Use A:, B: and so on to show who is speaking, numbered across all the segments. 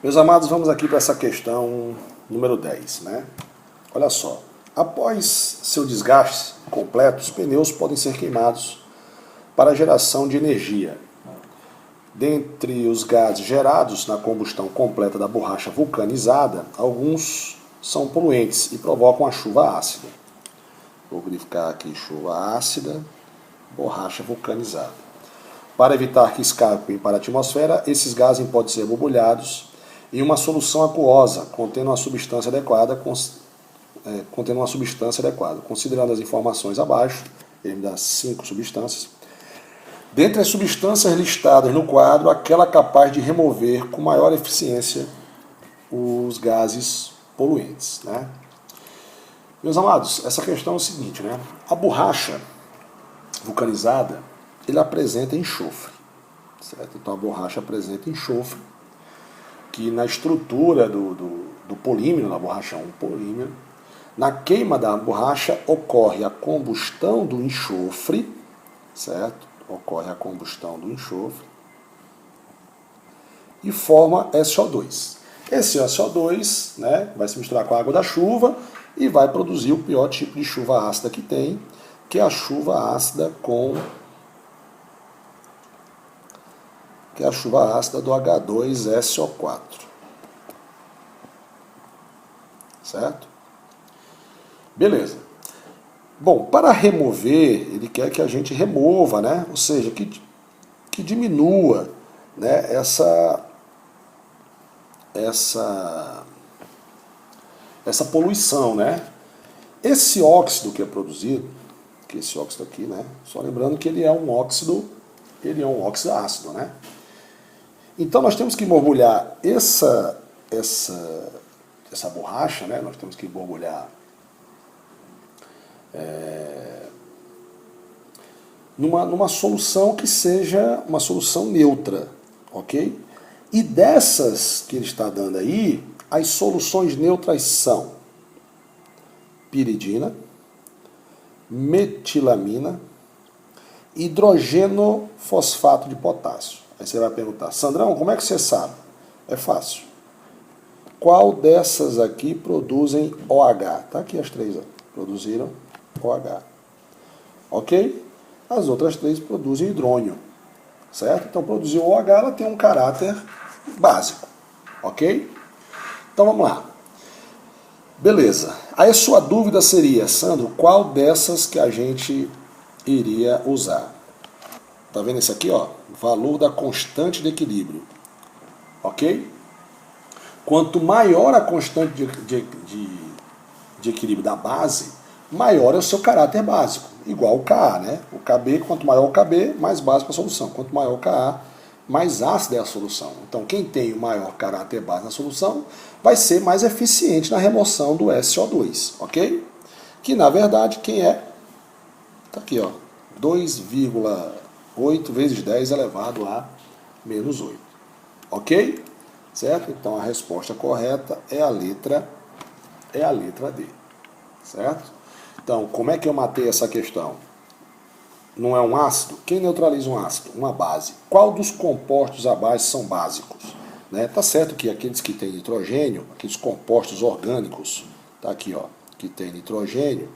A: Meus amados, vamos aqui para essa questão número 10, né? Olha só, após seu desgaste completo, os pneus podem ser queimados para a geração de energia. Dentre os gases gerados na combustão completa da borracha vulcanizada, alguns são poluentes e provocam a chuva ácida. Vou verificar aqui, chuva ácida, borracha vulcanizada. Para evitar que escapem para a atmosfera, esses gases podem ser borbulhados em uma solução aquosa contendo uma substância adequada, Considerando as informações abaixo, ele me dá 5 substâncias. Dentre as substâncias listadas no quadro, aquela capaz de remover com maior eficiência os gases poluentes, né? Meus amados, essa questão é o seguinte, né? A borracha vulcanizada, ele apresenta enxofre, certo? Então a borracha apresenta enxofre, que na estrutura do polímero, na borracha 1 polímero, na queima da borracha ocorre a combustão do enxofre, certo? Ocorre a combustão do enxofre e forma SO2. Esse SO2, né, vai se misturar com a água da chuva e vai produzir o pior tipo de chuva ácida que tem, que é a chuva ácida do H2SO4. Certo? Beleza. Bom, para remover, ele quer que a gente remova, né? Ou seja, que diminua, né, essa poluição, né? Esse óxido que é produzido, que esse óxido aqui, né? Só lembrando que ele é um óxido ácido, né? Então nós temos que borbulhar essa borracha, né? Nós temos que borbulhar numa solução que seja uma solução neutra, ok? E dessas que ele está dando aí, as soluções neutras são piridina, metilamina, hidrogeno fosfato de potássio. Aí você vai perguntar, Sandrão, como é que você sabe? É fácil. Qual dessas aqui produzem OH? Tá aqui as três, ó. Produziram OH. Ok? As outras três produzem hidrônio. Certo? Então, produzir o OH, ela tem um caráter básico. Ok? Então, vamos lá. Beleza. Aí a sua dúvida seria, Sandro, qual dessas que a gente iria usar? Tá vendo esse aqui, ó? Valor da constante de equilíbrio. Ok? Quanto maior a constante de equilíbrio da base, maior é o seu caráter básico. Igual o Ka, né? O Kb, quanto maior o Kb, mais básica a solução. Quanto maior o Ka, mais ácida é a solução. Então, quem tem o maior caráter básico na solução vai ser mais eficiente na remoção do SO2, ok? Que, na verdade, quem é? Tá aqui, ó. 2,8 vezes 10 elevado a menos 8. Ok? Certo? Então, a resposta correta é a letra D. Certo? Então, como é que eu matei essa questão? Não é um ácido? Quem neutraliza um ácido? Uma base. Qual dos compostos abaixo são básicos? Né? Tá certo que aqueles que têm nitrogênio, aqueles compostos orgânicos, tá aqui, ó, que tem nitrogênio,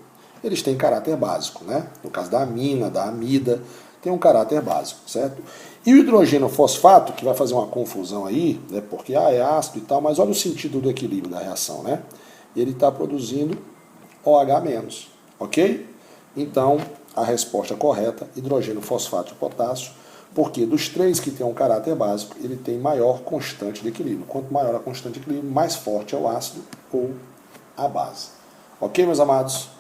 A: eles têm caráter básico, né? No caso da amina, da amida, tem um caráter básico, certo? E o hidrogênio fosfato, que vai fazer uma confusão aí, né? Porque é ácido e tal, mas olha o sentido do equilíbrio da reação, né? Ele está produzindo OH-, ok? Então, a resposta correta, hidrogênio fosfato de potássio, porque dos três que tem um caráter básico, ele tem maior constante de equilíbrio. Quanto maior a constante de equilíbrio, mais forte é o ácido ou a base. Ok, meus amados?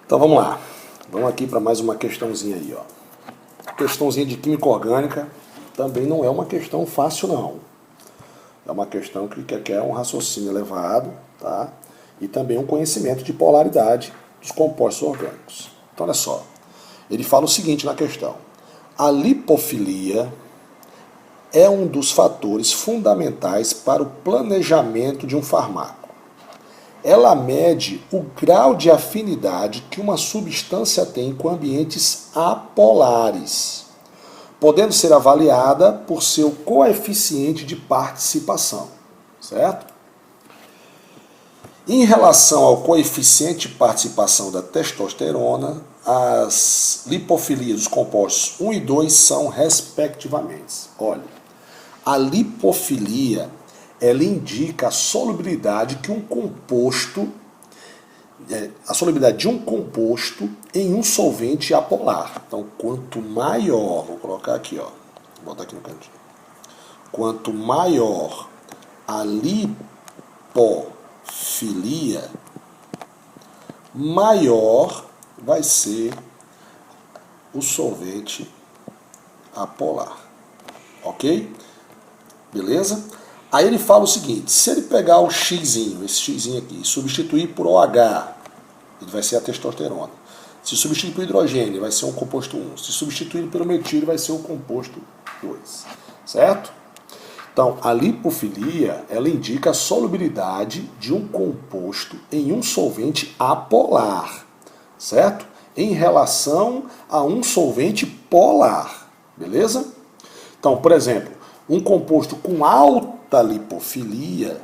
A: Então vamos lá. Vamos aqui para mais uma questãozinha aí, ó. Questãozinha de química orgânica também não é uma questão fácil, não. É uma questão que requer um raciocínio elevado, tá? E também um conhecimento de polaridade dos compostos orgânicos. Então, olha só. Ele fala o seguinte na questão. A lipofilia é um dos fatores fundamentais para o planejamento de um fármaco. Ela mede o grau de afinidade que uma substância tem com ambientes apolares. podendo ser avaliada por seu coeficiente de participação, certo? Em relação ao coeficiente de participação da testosterona, as lipofilias dos compostos 1 e 2 são respectivamente. Olha, a lipofilia, ela indica a solubilidade que um composto, a solubilidade de um composto em um solvente apolar. Então, quanto maior, vou colocar aqui, ó, vou botar aqui no cantinho. Quanto maior a lipofilia, maior vai ser o solvente apolar. Ok? Beleza? Aí ele fala o seguinte, se ele pegar o xizinho, esse xizinho aqui, e substituir por OH, ele vai ser a testosterona. Se substituir por hidrogênio, vai ser um composto 1. Se substituir pelo metil, vai ser o composto 2. Certo? Então, a lipofilia, ela indica a solubilidade de um composto em um solvente apolar, certo? Em relação a um solvente polar, beleza? Então, por exemplo, um composto com alta lipofilia,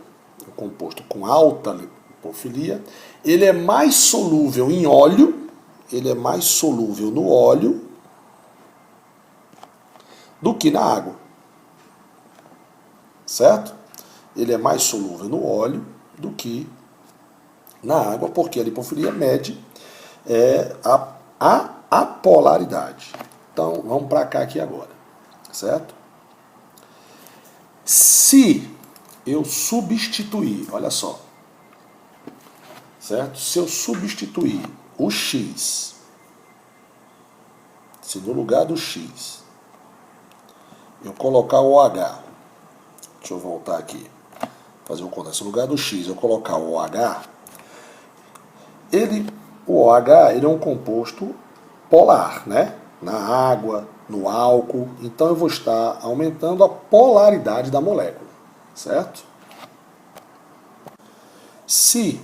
A: ele é mais solúvel em óleo, ele é mais solúvel no óleo do que na água. Certo? Ele é mais solúvel no óleo do que na água, porque a lipofilia mede a apolaridade. Então, vamos para cá aqui agora. Certo? Se eu substituir, olha só. Certo? Se eu substituir o X, se no lugar do X eu colocar o OH, deixa eu voltar aqui, fazer o contato. Se no lugar do X eu colocar o OH, o OH ele é um composto polar, né? Na água, no álcool. Então eu vou estar aumentando a polaridade da molécula, certo? Se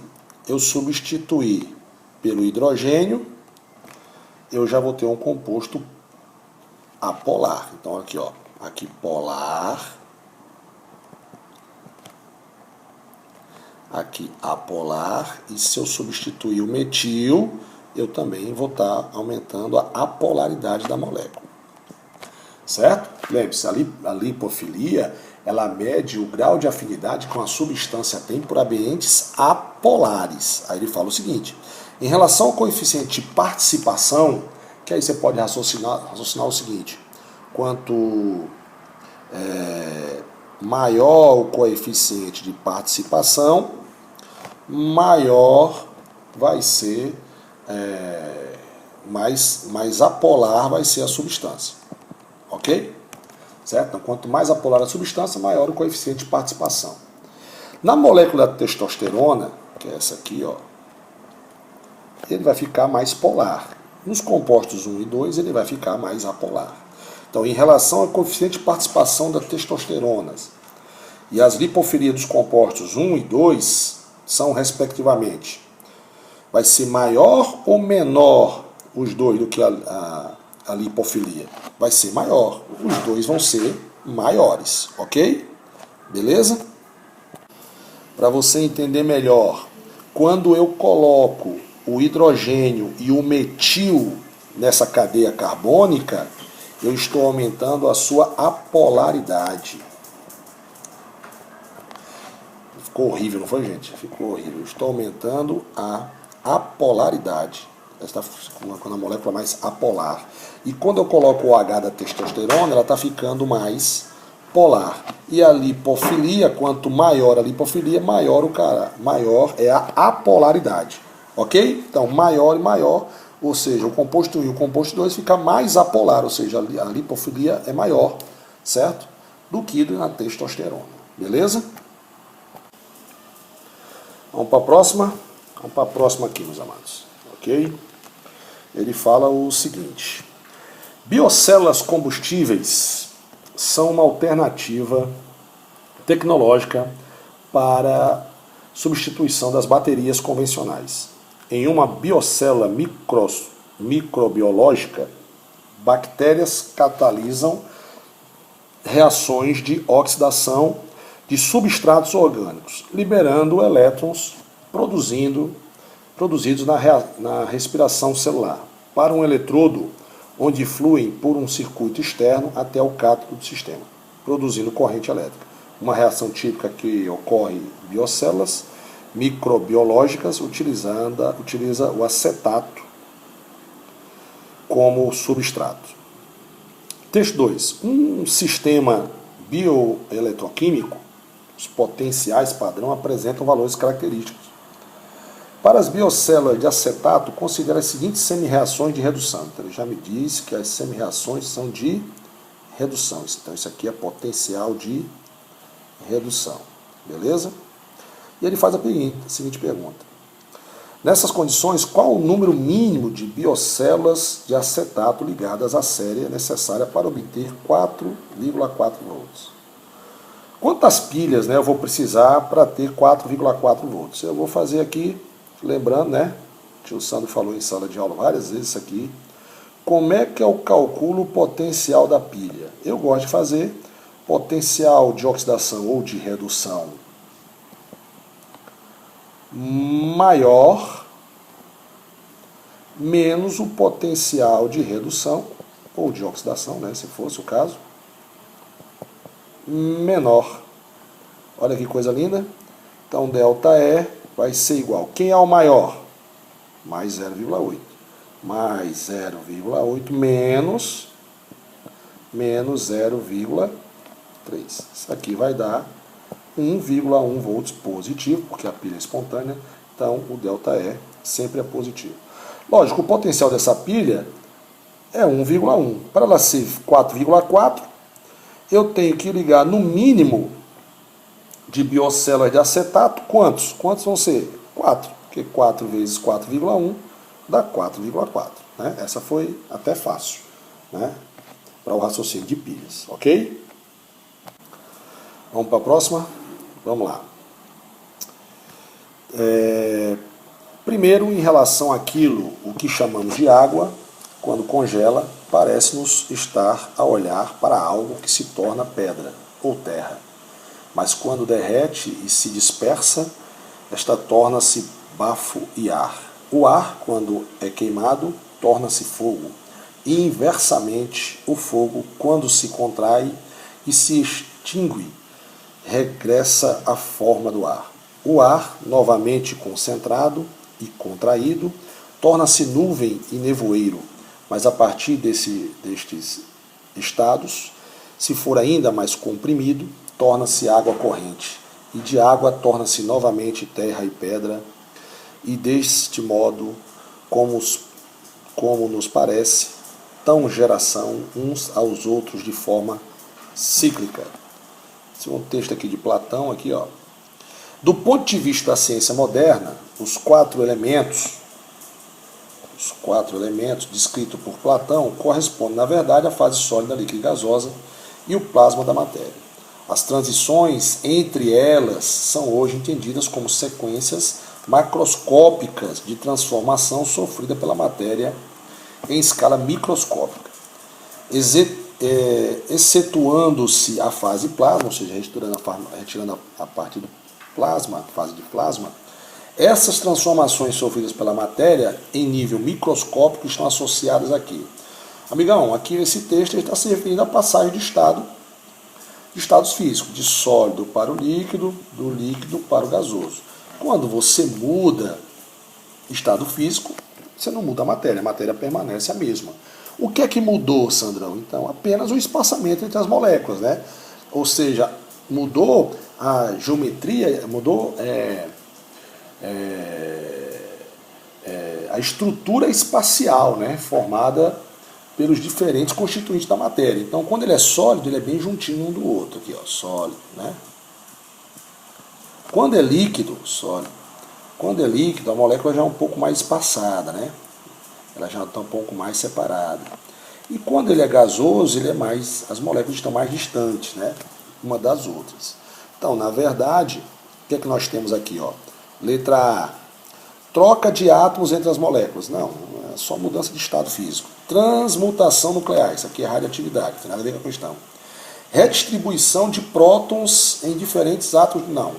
A: eu substituir pelo hidrogênio, eu já vou ter um composto apolar. Então aqui, ó, aqui polar, aqui apolar, e se eu substituir o metil, eu também vou estar aumentando a apolaridade da molécula. Certo? Lembre-se, a lipofilia, ela mede o grau de afinidade que uma substância tem por ambientes apolares. Aí ele fala o seguinte, em relação ao coeficiente de participação, que aí você pode raciocinar o seguinte, quanto maior o coeficiente de participação, maior vai ser, mais apolar vai ser a substância. Ok? Certo? Então, quanto mais apolar a substância, maior o coeficiente de participação. Na molécula da testosterona, que é essa aqui, ó, ele vai ficar mais polar. Nos compostos 1 e 2, ele vai ficar mais apolar. Então, em relação ao coeficiente de participação da testosterona e as lipofilias dos compostos 1 e 2 são, respectivamente, vai ser maior ou menor os dois do que a lipofilia? Vai ser maior. Os dois vão ser maiores, ok? Beleza? Para você entender melhor, quando eu coloco o hidrogênio e o metil nessa cadeia carbônica, eu estou aumentando a sua apolaridade. Ficou horrível, não foi, gente? Ficou horrível. Eu estou aumentando a apolaridade. Está colocando a molécula mais apolar. E quando eu coloco o H da testosterona, ela está ficando mais polar. E a lipofilia, quanto maior a lipofilia, maior é a apolaridade. Ok? Então, maior e maior, ou seja, o composto 1 e o composto 2 fica mais apolar, ou seja, a lipofilia é maior, certo? Do que na testosterona. Beleza? Vamos para a próxima? Vamos para a próxima aqui, meus amados. Ok? Ele fala o seguinte: biocélulas combustíveis são uma alternativa tecnológica para substituição das baterias convencionais. Em uma biocélula microbiológica, Bactérias catalisam reações de oxidação de substratos orgânicos, liberando elétrons produzidos na respiração celular, para um eletrodo onde fluem por um circuito externo até o cátodo do sistema, produzindo corrente elétrica. Uma reação típica que ocorre em biocélulas microbiológicas utiliza o acetato como substrato. Texto 2. Um sistema bioeletroquímico, os potenciais padrão apresentam valores característicos. Para as biocélulas de acetato, considere as seguintes semi-reações de redução. Então, ele já me disse que as semi-reações são de redução. Então, isso aqui é potencial de redução. Beleza? E ele faz a seguinte pergunta. Nessas condições, qual o número mínimo de biocélulas de acetato ligadas à série necessária para obter 4,4 volts? Quantas pilhas, né, eu vou precisar para ter 4,4 volts? Eu vou fazer aqui, lembrando, né, o tio Sandro falou em sala de aula várias vezes isso aqui. Como é que eu calculo o potencial da pilha? Eu gosto de fazer potencial de oxidação ou de redução maior menos o potencial de redução ou de oxidação, né, se fosse o caso, menor. Olha que coisa linda. Então, ΔE vai ser igual. Quem é o maior? Mais 0,8. Mais 0,8 menos 0,3. Isso aqui vai dar 1,1 volts positivo, porque a pilha é espontânea, então o ΔE sempre é positivo. Lógico, o potencial dessa pilha é 1,1. Para ela ser 4,4, eu tenho que ligar no mínimo de biocélulas de acetato, quantos? Quantos vão ser? 4, porque 4 vezes 4,1 dá 4,4. Né? Essa foi até fácil, né? Para o raciocínio de pilhas, ok? Vamos para a próxima? Vamos lá. Primeiro, em relação àquilo, o que chamamos de água, quando congela, parece-nos estar a olhar para algo que se torna pedra ou terra. Mas quando derrete e se dispersa, esta torna-se bafo e ar. O ar, quando é queimado, torna-se fogo. E inversamente, o fogo, quando se contrai e se extingue, regressa à forma do ar. O ar, novamente concentrado e contraído, torna-se nuvem e nevoeiro, mas a partir destes estados, se for ainda mais comprimido, torna-se água corrente, e de água torna-se novamente terra e pedra, e deste modo, como nos parece, tão geração uns aos outros de forma cíclica. Esse é um texto aqui de Platão, aqui, ó. Do ponto de vista da ciência moderna, os quatro elementos descritos por Platão correspondem, na verdade, à fase sólida, líquida e gasosa e o plasma da matéria. As transições entre elas são hoje entendidas como sequências macroscópicas de transformação sofrida pela matéria em escala microscópica. Excetuando-se a fase plasma, ou seja, retirando a parte do plasma, a fase de plasma, essas transformações sofridas pela matéria em nível microscópico estão associadas aqui. Amigão, aqui nesse texto ele está se referindo à passagem de estados físicos, de sólido para o líquido, do líquido para o gasoso. Quando você muda estado físico, você não muda a matéria permanece a mesma. O que é que mudou, Sandrão? Então, apenas o espaçamento entre as moléculas, né? Ou seja, mudou a geometria, mudou a estrutura espacial, né? Formada pelos diferentes constituintes da matéria. Então, quando ele é sólido, ele é bem juntinho um do outro, aqui, ó, sólido, né? Quando é líquido, sólido. Quando é líquido, a molécula já é um pouco mais espaçada, né? Ela já está um pouco mais separada. E quando ele é gasoso, as moléculas estão mais distantes, né? Uma das outras. Então, na verdade, o que é que nós temos aqui, ó? Letra A. Troca de átomos entre as moléculas. Não, é só mudança de estado físico. Transmutação nuclear. Isso aqui é radioatividade, não tem nada a ver com a questão. Redistribuição de prótons em diferentes átomos. Não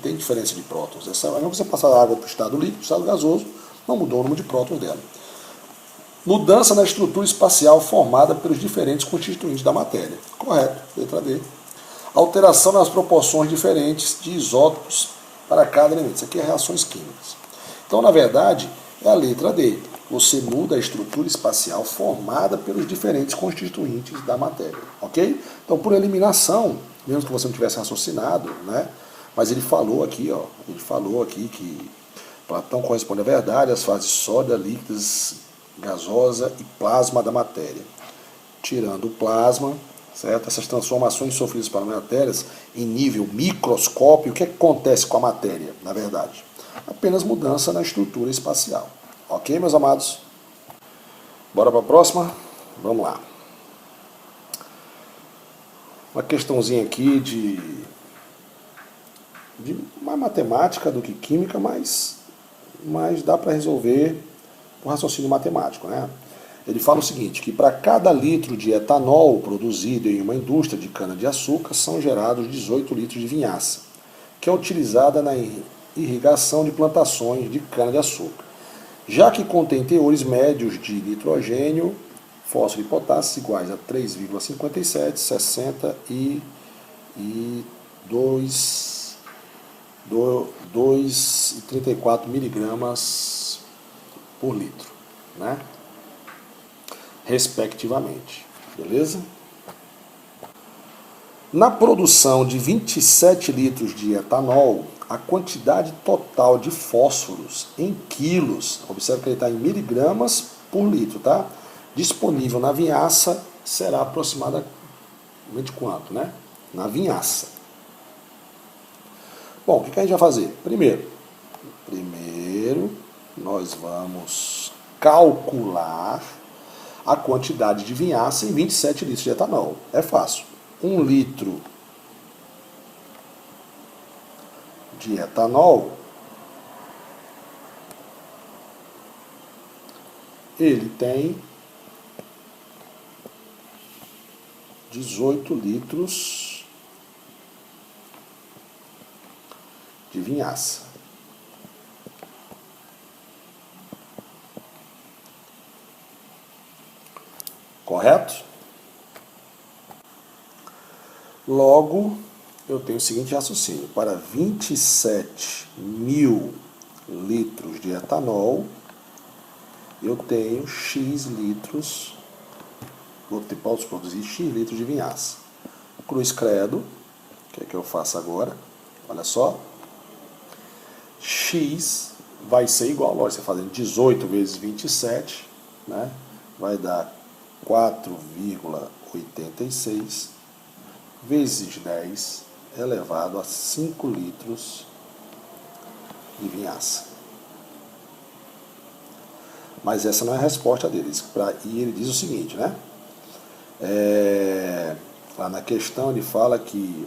A: tem diferença de prótons. É mesmo que você passar a água para o estado líquido, para o estado gasoso, não mudou o número de prótons dela. Mudança na estrutura espacial formada pelos diferentes constituintes da matéria. Correto, letra D. Alteração nas proporções diferentes de isótopos para cada elemento. Isso aqui é reações químicas. Então, na verdade, é a letra D. Você muda a estrutura espacial formada pelos diferentes constituintes da matéria. Ok? Então, por eliminação, mesmo que você não tivesse raciocinado, né? Mas ele falou aqui, que Platão corresponde à verdade, as fases sólida, líquidas, gasosa e plasma da matéria. Tirando o plasma, certo? Essas transformações sofridas pelas matérias em nível microscópio, o que acontece com a matéria, na verdade? Apenas mudança na estrutura espacial. Ok, meus amados? Bora para a próxima? Vamos lá. Uma questãozinha aqui de mais matemática do que química, mas dá para resolver por raciocínio matemático, né? Ele fala o seguinte, que para cada litro de etanol produzido em uma indústria de cana-de-açúcar são gerados 18 litros de vinhaça, que é utilizada na irrigação de plantações de cana-de-açúcar, já que contém teores médios de nitrogênio, fósforo e potássio iguais a 3,57, 60 e 2,34 miligramas por litro, né? Respectivamente, beleza? Na produção de 27 litros de etanol, a quantidade total de fósforos em quilos, observe que ele está em miligramas por litro, tá? Disponível na vinhaça será aproximadamente quanto, né? Na vinhaça. Bom, o que a gente vai fazer? Primeiro, nós vamos calcular a quantidade de vinhaça em 27 litros de etanol. É fácil. 1 litro de etanol, ele tem 18 litros de vinhaça. Correto? Logo, eu tenho o seguinte raciocínio. Para 27 mil litros de etanol, eu tenho X litros, posso produzir X litros de vinhaça. Cruz credo, o que eu faço agora? Olha só. X vai ser igual, lógico, você fazendo 18 vezes 27, né? Vai dar 4,86 vezes 10 elevado a 5 litros de vinhaça. Mas essa não é a resposta deles. E ele diz o seguinte, né? Lá na questão ele fala que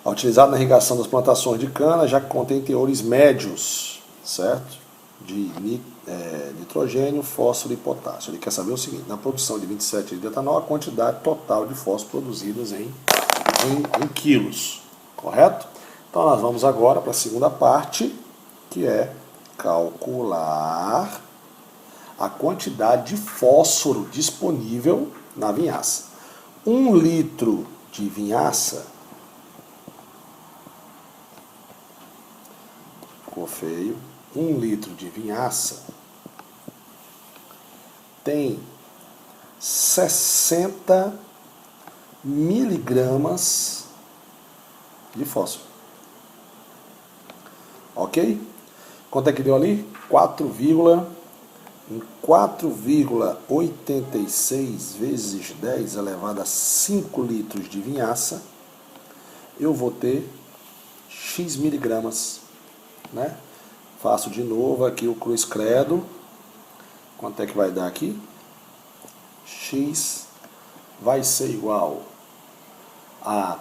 A: é utilizado na irrigação das plantações de cana, já que contém teores médios, certo? De nitrogênio, fósforo e potássio. Ele quer saber o seguinte, na produção de 27 litros de etanol, a quantidade total de fósforo produzidas em quilos, correto? Então nós vamos agora para a segunda parte, que é calcular a quantidade de fósforo disponível na vinhaça. 1 litro de vinhaça, ficou feio, 1 litro de vinhaça tem 60 miligramas de fósforo. Ok? Quanto é que deu ali? 4,86 vezes 10 elevado a 5 litros de vinhaça, eu vou ter X miligramas, né? Faço de novo aqui o cruz credo. Quanto é que vai dar aqui? X vai ser igual a,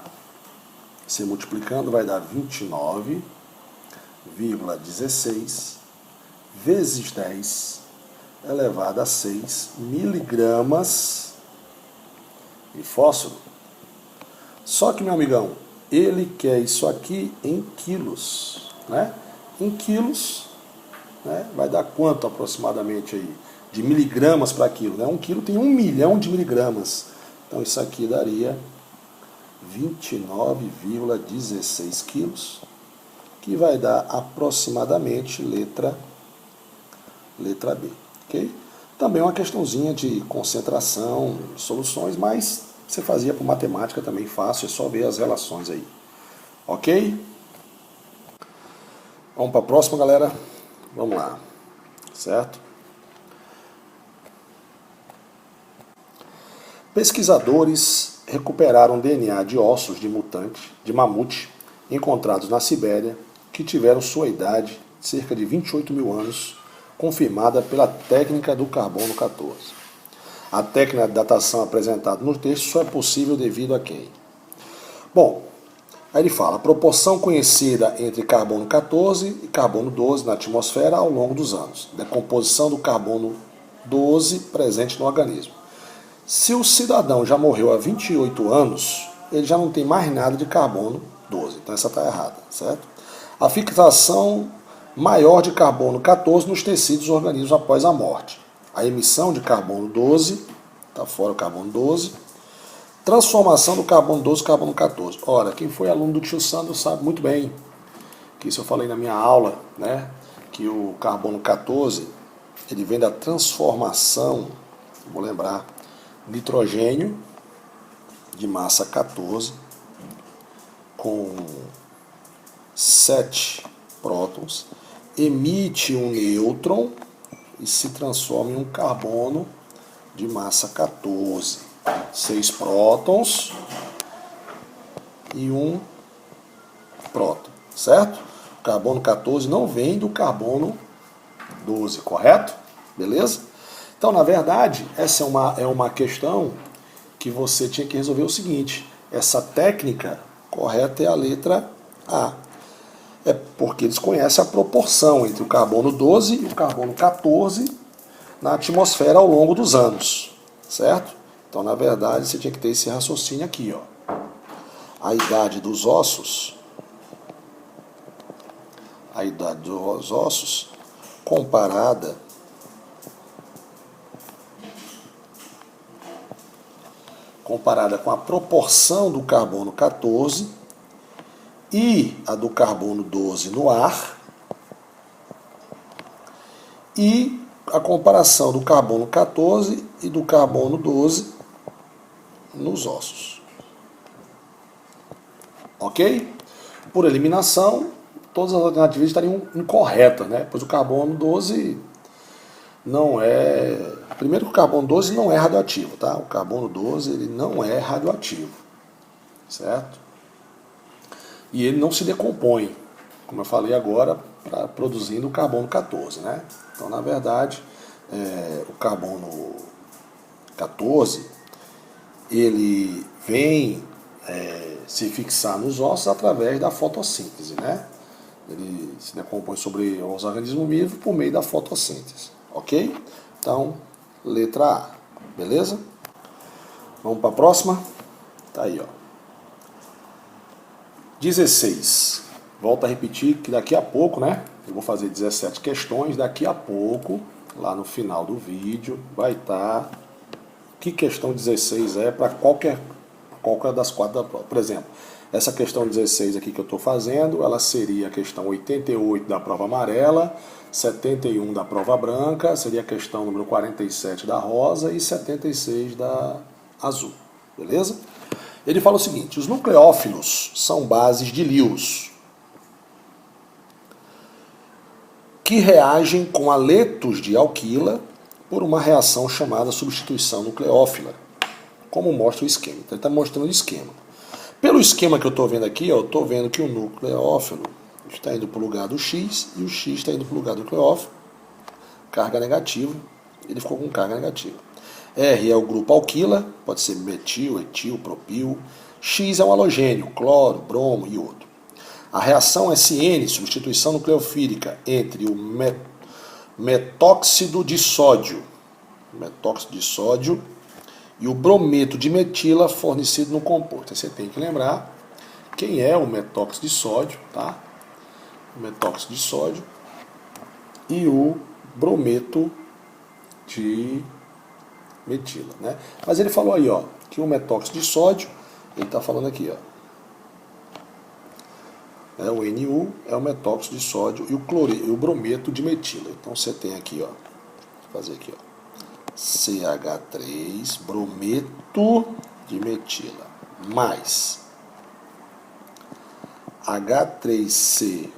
A: se multiplicando, vai dar 29 0,16 vezes 10 elevado a 6 miligramas de fósforo. Só que, meu amigão, ele quer isso aqui em quilos, né? Em quilos, né? Vai dar quanto aproximadamente aí? De miligramas para quilo, né? 1 quilo tem 1 milhão de miligramas. Então isso aqui daria 29,16 quilos, que vai dar aproximadamente letra B, ok? Também uma questãozinha de concentração, soluções, mas você fazia por matemática também fácil, é só ver as relações aí, ok? Vamos para a próxima, galera? Vamos lá, certo? Pesquisadores recuperaram DNA de ossos de mamute encontrados na Sibéria, que tiveram sua idade de cerca de 28 mil anos, confirmada pela técnica do carbono 14. A técnica de datação apresentada no texto só é possível devido a quem? Bom, aí ele fala, a proporção conhecida entre carbono 14 e carbono 12 na atmosfera ao longo dos anos, decomposição do carbono 12 presente no organismo. Se o cidadão já morreu há 28 anos, ele já não tem mais nada de carbono 12, então essa está errada, certo? A fixação maior de carbono 14 nos tecidos dos organismos após a morte. A emissão de carbono 12, está fora o carbono 12. Transformação do carbono 12 em carbono 14. Ora, quem foi aluno do tio Sandro sabe muito bem, que isso eu falei na minha aula, né? Que o carbono 14, ele vem da transformação, vou lembrar, nitrogênio de massa 14 com 7 prótons, emite um nêutron e se transforma em um carbono de massa 14. 6 prótons e 1 próton, certo? O carbono 14 não vem do carbono 12, correto? Beleza? Então, na verdade, essa é uma questão que você tinha que resolver o seguinte. Essa técnica correta é a letra A. É porque eles conhecem a proporção entre o carbono 12 e o carbono 14 na atmosfera ao longo dos anos, certo? Então, na verdade, você tinha que ter esse raciocínio aqui, ó. A idade dos ossos, comparada com a proporção do carbono 14 e a do carbono 12 no ar, e a comparação do carbono 14 e do carbono 12 nos ossos. Ok? Por eliminação, todas as alternativas estariam incorretas, né? Pois o carbono 12 não é... Primeiro que o carbono 12 não é radioativo, tá? O carbono 12 ele não é radioativo, certo? E ele não se decompõe, como eu falei agora, produzindo o carbono 14, né? Então, na verdade, o carbono 14, ele vem se fixar nos ossos através da fotossíntese, né? Ele se decompõe sobre os organismos vivos por meio da fotossíntese, ok? Então, letra A, beleza? Vamos para a próxima? Tá aí, ó. 16. Volto a repetir que daqui a pouco, né? Eu vou fazer 17 questões. Daqui a pouco, lá no final do vídeo, vai estar que questão 16 é para qualquer das 4 da prova. Por exemplo, essa questão 16 aqui que eu estou fazendo, ela seria a questão 88 da prova amarela, 71 da prova branca, seria a questão número 47 da rosa e 76 da azul. Beleza? Ele fala o seguinte, os nucleófilos são bases de Lewis que reagem com haletos de alquila por uma reação chamada substituição nucleófila, como mostra o esquema. Então ele está mostrando o esquema. Pelo esquema que eu estou vendo aqui, eu estou vendo que o nucleófilo está indo para o lugar do X e o X está indo para o lugar do nucleófilo, carga negativa, ele ficou com carga negativa. R é o grupo alquila, pode ser metil, etil, propil. X é um halogênio, cloro, bromo e outro. A reação SN, substituição nucleofílica, entre o metóxido de sódio e o brometo de metila fornecido no composto. Aí você tem que lembrar quem é o metóxido de sódio, tá? O metóxido de sódio e o brometo de metila, né? Mas ele falou aí, ó, que o metóxido de sódio, ele está falando aqui, ó, o NU é o metóxido de sódio e o brometo de metila. Então você tem aqui, ó, vou fazer aqui, ó, CH3, brometo de metila, mais H3CO-,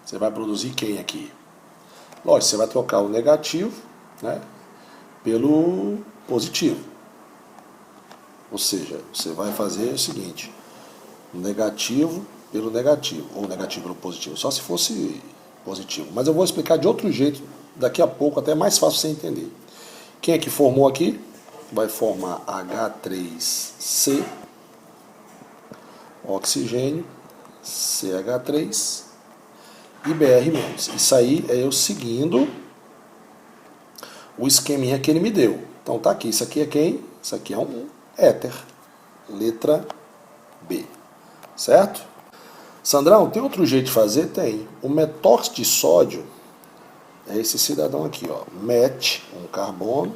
A: você vai produzir quem aqui? Lógico, você vai trocar o negativo, né, pelo positivo. Ou seja, você vai fazer o seguinte, negativo pelo negativo, ou negativo pelo positivo, só se fosse positivo. Mas eu vou explicar de outro jeito, daqui a pouco, até é mais fácil você entender. Quem é que formou aqui? Vai formar H3C, oxigênio, CH3 e Br-. Isso aí é eu seguindo o esqueminha que ele me deu. Então tá aqui, isso aqui é quem? Isso aqui é um éter, letra B, certo? Sandrão, tem outro jeito de fazer? Tem. O metóxido de sódio é esse cidadão aqui, ó, MET, um carbono,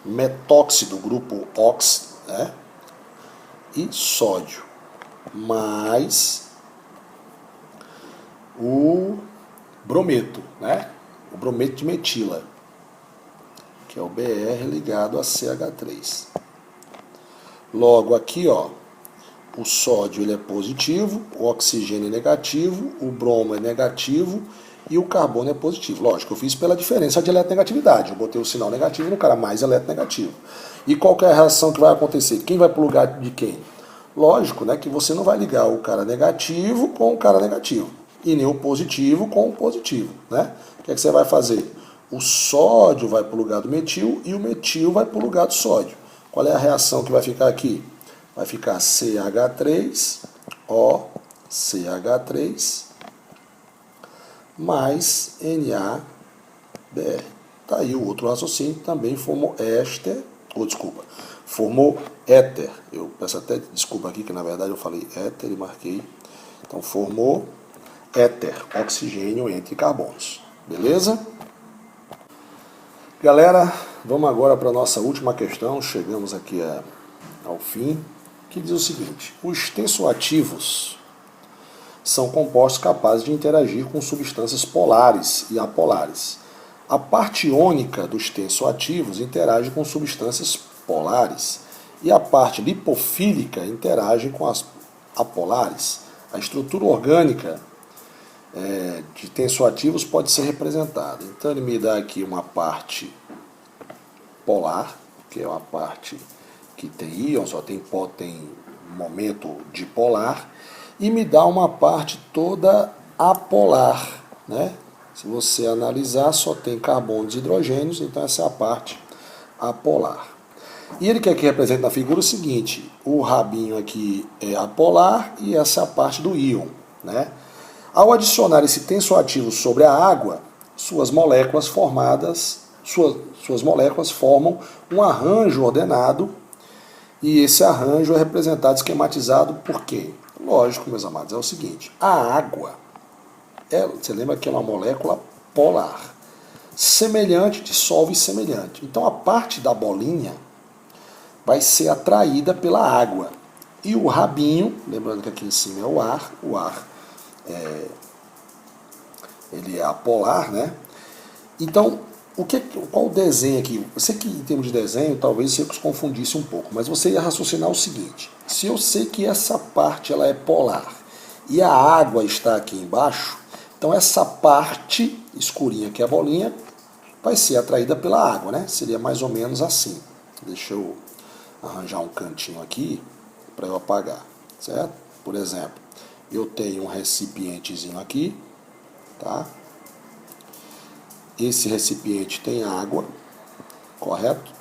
A: metóxido, grupo ox, né? E sódio, mais o brometo, né? O brometo de metila, que é o Br ligado a CH3. Logo aqui, ó, o sódio ele é positivo, o oxigênio é negativo, o bromo é negativo e o carbono é positivo. Lógico, eu fiz pela diferença de eletronegatividade. Eu botei o sinal negativo no cara mais eletronegativo. E qual que é a reação que vai acontecer? Quem vai para o lugar de quem? Lógico, né, que você não vai ligar o cara negativo com o cara negativo. E nem o positivo com o positivo, né? O que é que você vai fazer? O sódio vai para o lugar do metil e o metil vai para o lugar do sódio. Qual é a reação que vai ficar aqui? Vai ficar CH3O, CH3 mais NaBr. Tá aí o outro raciocínio, também formou formou éter. Eu peço até desculpa aqui, que na verdade eu falei éter e marquei. Então formou éter, oxigênio entre carbonos. Beleza? Galera, vamos agora para a nossa última questão. Chegamos aqui ao fim, que diz o seguinte: os tensoativos são compostos capazes de interagir com substâncias polares e apolares. A parte iônica dos tensoativos interage com substâncias polares e a parte lipofílica interage com as apolares. A estrutura orgânica de tensoativos pode ser representada. Então ele me dá aqui uma parte polar, que é uma parte que tem íons, só tem momento dipolar, e me dá uma parte toda apolar, né? Se você analisar, só tem carbonos e hidrogênios, então essa é a parte apolar. E ele quer que represente na figura o seguinte: o rabinho aqui é apolar e essa é a parte do íon, né? Ao adicionar esse tensoativo sobre a água, suas moléculas formam um arranjo ordenado, e esse arranjo é representado, esquematizado por quem? Lógico, meus amados, é o seguinte: a água, você lembra que é uma molécula polar. Semelhante dissolve semelhante. Então a parte da bolinha vai ser atraída pela água. E o rabinho, lembrando que aqui em cima é o ar ele é apolar, né? Então, qual o desenho aqui? Eu sei que em termos de desenho talvez você se confundisse um pouco, mas você ia raciocinar o seguinte: se eu sei que essa parte ela é polar e a água está aqui embaixo, então essa parte escurinha que é a bolinha vai ser atraída pela água, né? Seria mais ou menos assim. Deixa eu arranjar um cantinho aqui para eu apagar, certo? Por exemplo, eu tenho um recipientezinho aqui, tá? Esse recipiente tem água, correto?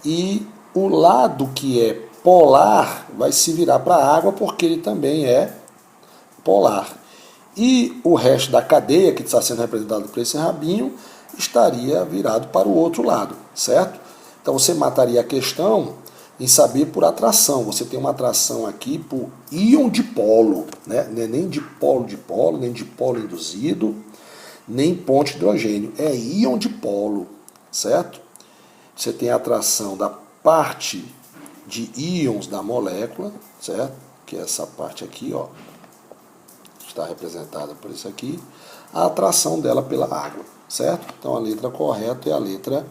A: E o lado que é polar vai se virar para a água porque ele também é polar. E o resto da cadeia, que está sendo representado por esse rabinho, estaria virado para o outro lado, certo? Então você mataria a questão em saber por atração. Você tem uma atração aqui por íon dipolo, né? Não é nem dipolo, nem dipolo induzido, nem ponte de hidrogênio. É íon dipolo, certo? Você tem a atração da parte de íons da molécula, certo? Que é essa parte aqui, ó, está representada por isso aqui, a atração dela pela água, certo? Então a letra correta é a letra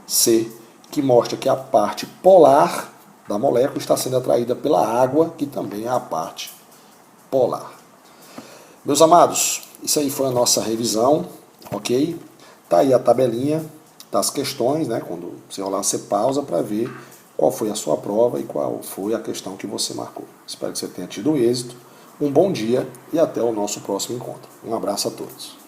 A: C, que mostra que a parte polar da molécula está sendo atraída pela água, que também é a parte polar. Meus amados, isso aí foi a nossa revisão, ok? Tá aí a tabelinha das questões, né? Quando você rolar, você pausa para ver qual foi a sua prova e qual foi a questão que você marcou. Espero que você tenha tido êxito. Um bom dia e até o nosso próximo encontro. Um abraço a todos.